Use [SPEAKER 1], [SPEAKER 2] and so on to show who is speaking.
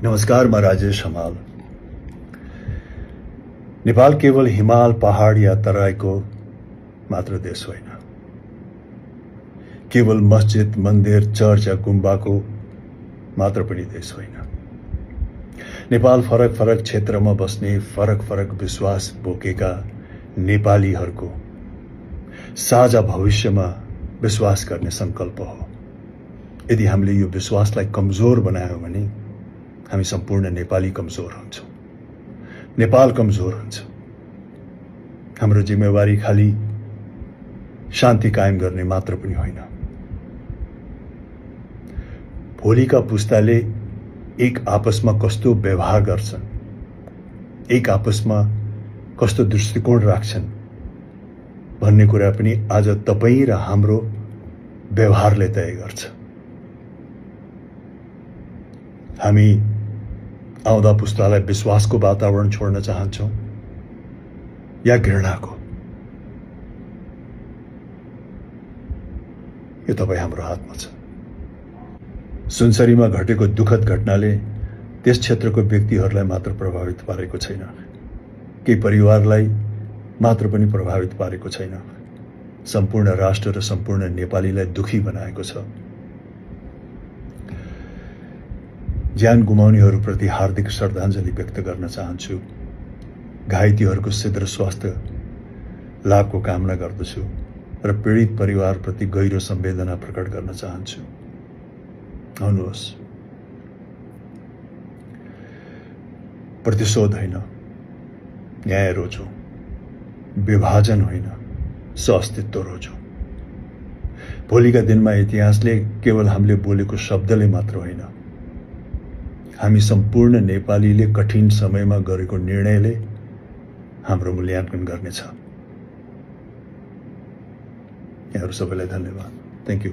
[SPEAKER 1] नमस्कार, म राजेश हमाल। नेपाल केवल हिमाल, पहाड या तराईको मात्र देश होइन। केवल मस्जिद, मन्दिर, चर्च या गुम्बाको मात्र पनि देश होइन। नेपाल फरक फरक क्षेत्रमा बस्ने फरक फरक विश्वास बोकेका नेपालीहरूको साझा भविष्यमा विश्वास गर्ने संकल्प हो। यदि हामीले यो विश्वासलाई कमजोर बनायौं भने हामी सम्पूर्ण नेपाली कमजोर हुन्छौं, नेपाल कमजोर हुन्छ। हाम्रो जिम्मेवारी खाली शान्ति कायम गर्ने मात्र पनि होइन। भोलिका पुस्ताले एक आपसमा कस्तो व्यवहार गर्छन्, एक आपसमा कस्तो दृष्टिकोण राख्छन् भन्ने कुरा पनि आज तपाईं र हाम्रो व्यवहारले तय गर्छ। हामी आउँदा पुस्तालाई विश्वासको वातावरण छोड्न चाहन्छौं या घृणाको, यो तपाईं हाम्रो हातमा छ। सुनसरीमा घटेको दुःखद घटनाले त्यस क्षेत्रको व्यक्तिहरूलाई मात्र प्रभावित पारेको छैन, केही परिवारलाई मात्र पनि प्रभावित पारेको छैन, सम्पूर्ण राष्ट्र र सम्पूर्ण नेपालीलाई दुखी बनाएको छ। ज्यान गुमाउनेहरूप्रति हार्दिक श्रद्धाञ्जली व्यक्त गर्न चाहन्छु। घाइतेहरूको शीघ्र स्वास्थ्य लाभको कामना गर्दछु र पीडित परिवारप्रति गहिरो संवेदना प्रकट गर्न चाहन्छु। आउनुहोस्, प्रतिशोध होइन, न्याय रोजौं, विभाजन होइन, सहअस्तित्व रोजौं। भोलिका दिनमा इतिहासले केवल हामीले बोलेको शब्दले मात्र होइन, हामी सम्पूर्ण नेपालीले कठिन समयमा गरेको निर्णयले हाम्रो मूल्याङ्कन गर्नेछ। यहाँहरू सबैलाई धन्यवाद। Thank you.